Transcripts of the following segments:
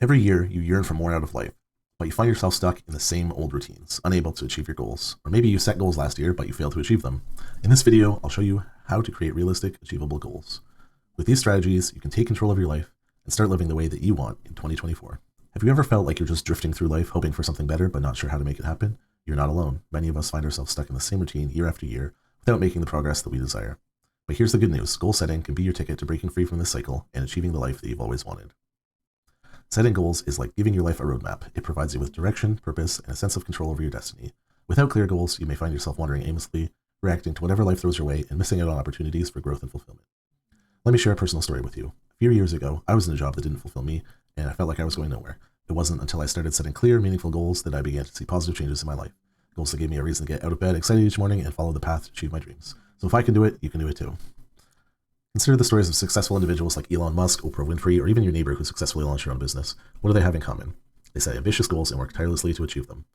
Every year, you yearn for more out of life, but you find yourself stuck in the same old routines, unable to achieve your goals. Or maybe you set goals last year, but you failed to achieve them. In this video, I'll show you how to create realistic, achievable goals. With these strategies, you can take control of your life and start living the way that you want in 2024. Have you ever felt like you're just drifting through life, hoping for something better, but not sure how to make it happen? You're not alone. Many of us find ourselves stuck in the same routine year after year without making the progress that we desire. But here's the good news. Goal setting can be your ticket to breaking free from this cycle and achieving the life that you've always wanted. Setting goals is like giving your life a roadmap. It provides you with direction, purpose, and a sense of control over your destiny. Without clear goals, you may find yourself wandering aimlessly, reacting to whatever life throws your way, and missing out on opportunities for growth and fulfillment. Let me share a personal story with you. A few years ago, I was in a job that didn't fulfill me, and I felt like I was going nowhere. It wasn't until I started setting clear, meaningful goals that I began to see positive changes in my life. Goals that gave me a reason to get out of bed excited each morning and follow the path to achieve my dreams. So if I can do it, you can do it too. Consider the stories of successful individuals like Elon Musk, Oprah Winfrey, or even your neighbor who successfully launched your own business. What do they have in common? They set ambitious goals and work tirelessly to achieve them.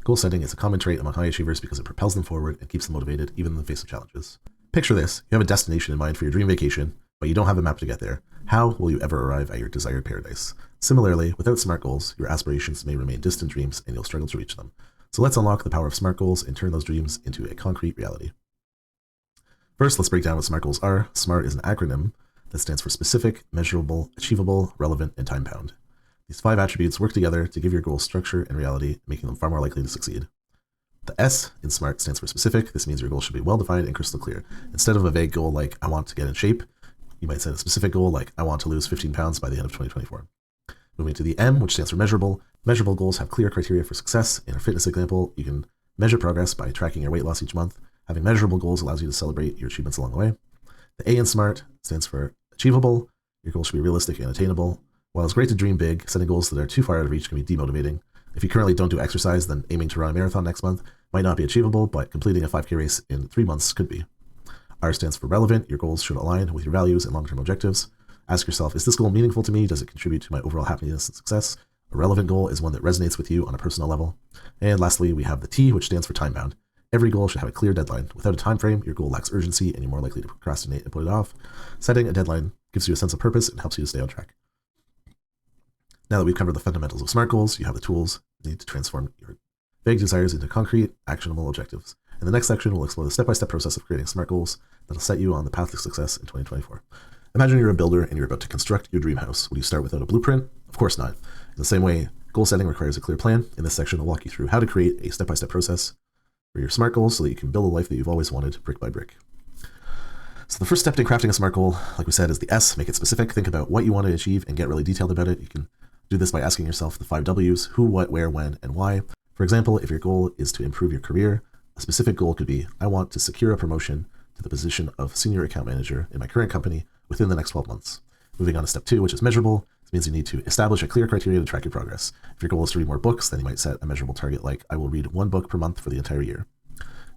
Goal setting is a common trait among high achievers because it propels them forward and keeps them motivated even in the face of challenges. Picture this. You have a destination in mind for your dream vacation, but you don't have a map to get there. How will you ever arrive at your desired paradise? Similarly, without SMART goals, your aspirations may remain distant dreams and you'll struggle to reach them. So let's unlock the power of SMART goals and turn those dreams into a concrete reality. First, let's break down what SMART goals are. SMART is an acronym that stands for specific, measurable, achievable, relevant, and time-bound. These 5 attributes work together to give your goals structure and reality, making them far more likely to succeed. The S in SMART stands for specific. This means your goal should be well-defined and crystal clear. Instead of a vague goal like, I want to get in shape, you might set a specific goal like, I want to lose 15 pounds by the end of 2024. Moving to the M, which stands for measurable. Measurable goals have clear criteria for success. In a fitness example, you can measure progress by tracking your weight loss each month. Having measurable goals allows you to celebrate your achievements along the way. The A in SMART stands for achievable. Your goals should be realistic and attainable. While it's great to dream big, setting goals that are too far out of reach can be demotivating. If you currently don't do exercise, then aiming to run a marathon next month might not be achievable, but completing a 5K race in 3 months could be. R stands for relevant. Your goals should align with your values and long-term objectives. Ask yourself, is this goal meaningful to me? Does it contribute to my overall happiness and success? A relevant goal is one that resonates with you on a personal level. And lastly, we have the T, which stands for time-bound. Every goal should have a clear deadline. Without a time frame, your goal lacks urgency and you're more likely to procrastinate and put it off. Setting a deadline gives you a sense of purpose and helps you to stay on track. Now that we've covered the fundamentals of SMART goals, you have the tools you need to transform your vague desires into concrete, actionable objectives. In the next section, we'll explore the step-by-step process of creating SMART goals that'll set you on the path to success in 2024. Imagine you're a builder and you're about to construct your dream house. Would you start without a blueprint? Of course not. In the same way, goal setting requires a clear plan. In this section, I'll walk you through how to create a step-by-step process for your SMART goals so that you can build a life that you've always wanted, brick by brick. So the first step in crafting a SMART goal, like we said, is the S. Make it specific. Think about what you want to achieve and get really detailed about it. You can do this by asking yourself the 5 W's: who, what, where, when, and why. For example, if your goal is to improve your career, a specific goal could be, I want to secure a promotion to the position of senior account manager in my current company within the next 12 months. Moving on to step 2, which is measurable. This means you need to establish a clear criteria to track your progress. If your goal is to read more books, then you might set a measurable target like, I will read 1 book per month for the entire year.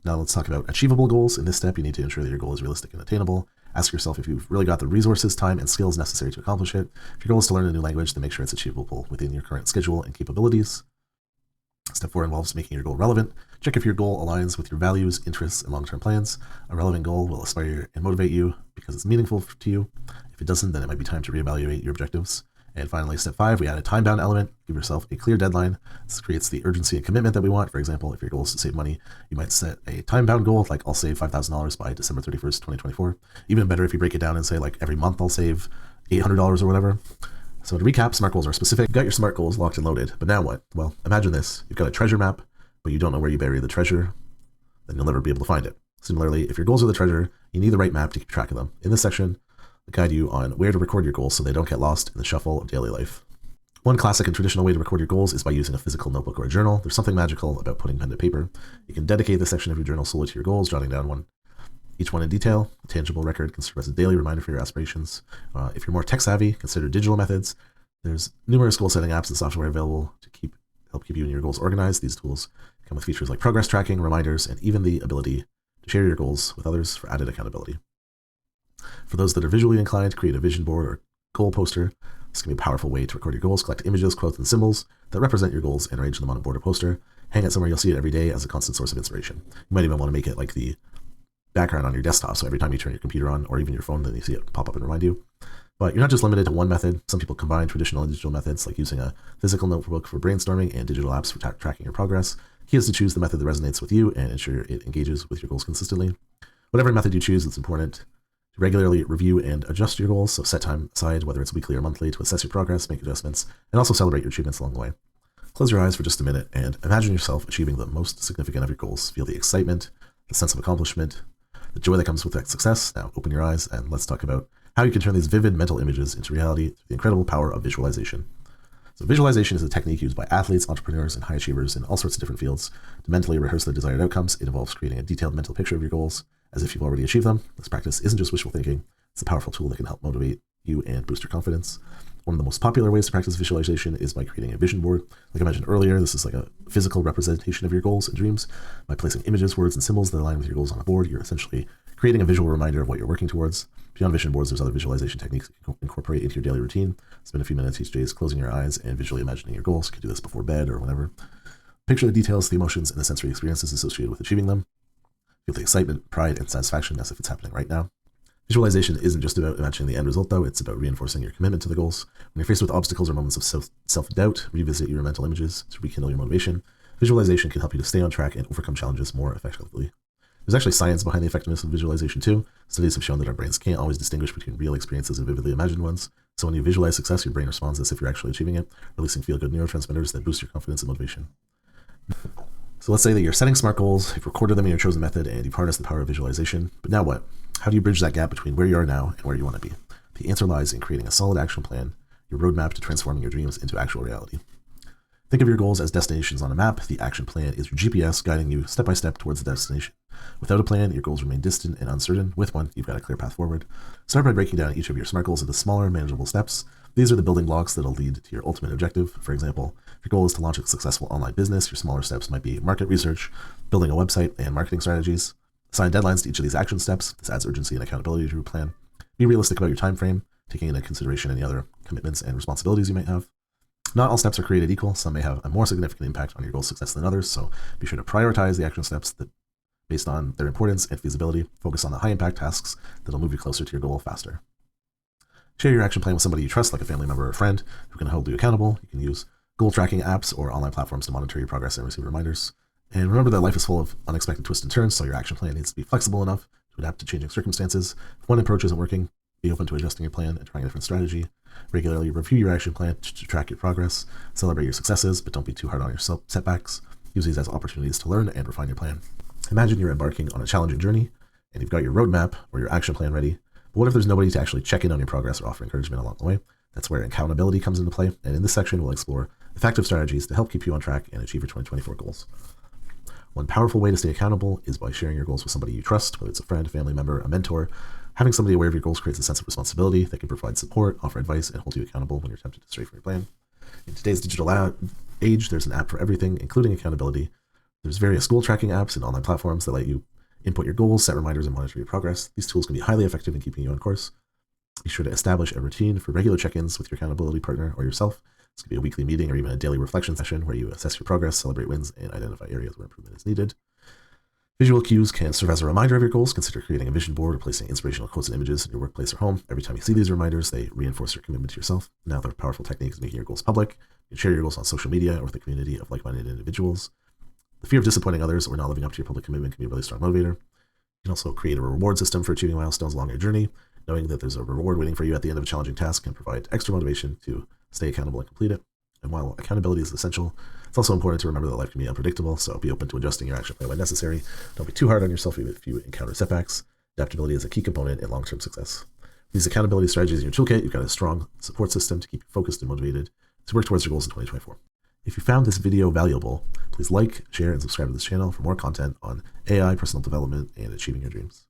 Now let's talk about achievable goals. In this step, you need to ensure that your goal is realistic and attainable. Ask yourself if you've really got the resources, time, and skills necessary to accomplish it. If your goal is to learn a new language, then make sure it's achievable within your current schedule and capabilities. Step 4 involves making your goal relevant. Check if your goal aligns with your values, interests, and long-term plans. A relevant goal will inspire and motivate you because it's meaningful to you. If it doesn't, then it might be time to reevaluate your objectives. And finally, step 5, we add a time-bound element. Give yourself a clear deadline. This creates the urgency and commitment that we want. For example, if your goal is to save money, you might set a time-bound goal, like I'll save $5,000 by December 31st, 2024. Even better if you break it down and say, like, every month I'll save $800 or whatever. So to recap, SMART goals are specific. You've got your SMART goals locked and loaded, but now what? Well, imagine this. You've got a treasure map, but you don't know where you bury the treasure, then you'll never be able to find it. Similarly, if your goals are the treasure, you need the right map to keep track of them. In this section, I'll guide you on where to record your goals so they don't get lost in the shuffle of daily life. One classic and traditional way to record your goals is by using a physical notebook or a journal. There's something magical about putting pen to paper. You can dedicate this section of your journal solely to your goals, jotting down each one in detail. A tangible record can serve as a daily reminder for your aspirations. If you're more tech savvy, consider digital methods. There's numerous goal setting apps and software available to help keep you and your goals organized. These tools come with features like progress tracking, reminders, and even the ability to share your goals with others for added accountability. For those that are visually inclined, create a vision board or goal poster. This can be a powerful way to record your goals. Collect images, quotes, and symbols that represent your goals and arrange them on a board or poster. Hang it somewhere you'll see it every day as a constant source of inspiration. You might even want to make it like the background on your desktop, so every time you turn your computer on or even your phone, then you see it pop up and remind you. But you're not just limited to one method. Some people combine traditional and digital methods, like using a physical notebook for brainstorming and digital apps for tracking your progress. Key is to choose the method that resonates with you and ensure it engages with your goals consistently. Whatever method you choose, it's important to regularly review and adjust your goals. So set time aside, whether it's weekly or monthly, to assess your progress, make adjustments, and also celebrate your achievements along the way. Close your eyes for just a minute and imagine yourself achieving the most significant of your goals. Feel the excitement, the sense of accomplishment, the joy that comes with that success. Now open your eyes and let's talk about how you can turn these vivid mental images into reality through the incredible power of visualization. So visualization is a technique used by athletes, entrepreneurs, and high achievers in all sorts of different fields to mentally rehearse their desired outcomes. It involves creating a detailed mental picture of your goals as if you've already achieved them. This practice isn't just wishful thinking. It's a powerful tool that can help motivate you and boost your confidence. One of the most popular ways to practice visualization is by creating a vision board. Like I mentioned earlier, this is like a physical representation of your goals and dreams. By placing images, words, and symbols that align with your goals on a board, you're essentially creating a visual reminder of what you're working towards. Beyond vision boards, there's other visualization techniques that you can incorporate into your daily routine. Spend a few minutes each day closing your eyes and visually imagining your goals. You can do this before bed or whenever. Picture the details, the emotions, and the sensory experiences associated with achieving them. Feel the excitement, pride, and satisfaction as if it's happening right now. Visualization isn't just about imagining the end result, though. It's about reinforcing your commitment to the goals. When you're faced with obstacles or moments of self-doubt, revisit your mental images to rekindle your motivation. Visualization can help you to stay on track and overcome challenges more effectively. There's actually science behind the effectiveness of visualization too. Studies have shown that our brains can't always distinguish between real experiences and vividly imagined ones. So when you visualize success, your brain responds as if you're actually achieving it, releasing feel-good neurotransmitters that boost your confidence and motivation. So let's say that you're setting SMART goals, you've recorded them in your chosen method, and you've harnessed the power of visualization. But now what? How do you bridge that gap between where you are now and where you want to be? The answer lies in creating a solid action plan, your roadmap to transforming your dreams into actual reality. Think of your goals as destinations on a map. The action plan is your GPS guiding you step by step towards the destination. Without a plan, your goals remain distant and uncertain. With one, you've got a clear path forward. Start by breaking down each of your SMART goals into smaller, manageable steps. These are the building blocks that'll lead to your ultimate objective. For example, if your goal is to launch a successful online business, your smaller steps might be market research, building a website, and marketing strategies. Assign deadlines to each of these action steps. This adds urgency and accountability to your plan. Be realistic about your time frame, taking into consideration any other commitments and responsibilities you might have. Not all steps are created equal. Some may have a more significant impact on your goal's success than others, so be sure to prioritize the action steps that, based on their importance and feasibility. Focus on the high-impact tasks that'll move you closer to your goal faster. Share your action plan with somebody you trust, like a family member or a friend, who can hold you accountable. You can use goal tracking apps or online platforms to monitor your progress and receive reminders. And remember that life is full of unexpected twists and turns, so your action plan needs to be flexible enough to adapt to changing circumstances. If one approach isn't working, be open to adjusting your plan and trying a different strategy. Regularly review your action plan to track your progress. Celebrate your successes, but don't be too hard on your setbacks. Use these as opportunities to learn and refine your plan. Imagine you're embarking on a challenging journey, and you've got your roadmap or your action plan ready. But what if there's nobody to actually check in on your progress or offer encouragement along the way? That's where accountability comes into play, and in this section, we'll explore effective strategies to help keep you on track and achieve your 2024 goals. One powerful way to stay accountable is by sharing your goals with somebody you trust, whether it's a friend, a family member, a mentor. Having somebody aware of your goals creates a sense of responsibility that can provide support, offer advice, and hold you accountable when you're tempted to stray from your plan. In today's digital age, there's an app for everything, including accountability. There's various goal tracking apps and online platforms that let you input your goals, set reminders, and monitor your progress. These tools can be highly effective in keeping you on course. Be sure to establish a routine for regular check-ins with your accountability partner or yourself. This could be a weekly meeting or even a daily reflection session where you assess your progress, celebrate wins, and identify areas where improvement is needed. Visual cues can serve as a reminder of your goals. Consider creating a vision board or placing inspirational quotes and images in your workplace or home. Every time you see these reminders, they reinforce your commitment to yourself. Now, there are powerful techniques of making your goals public. You can share your goals on social media or with a community of like-minded individuals. The fear of disappointing others or not living up to your public commitment can be a really strong motivator. You can also create a reward system for achieving milestones along your journey. Knowing that there's a reward waiting for you at the end of a challenging task can provide extra motivation to stay accountable and complete it. And while accountability is essential, it's also important to remember that life can be unpredictable, so be open to adjusting your action plan when necessary. Don't be too hard on yourself even if you encounter setbacks. Adaptability is a key component in long-term success. These accountability strategies in your toolkit, you've got a strong support system to keep you focused and motivated to work towards your goals in 2024. If you found this video valuable, please like, share, and subscribe to this channel for more content on AI, personal development, and achieving your dreams.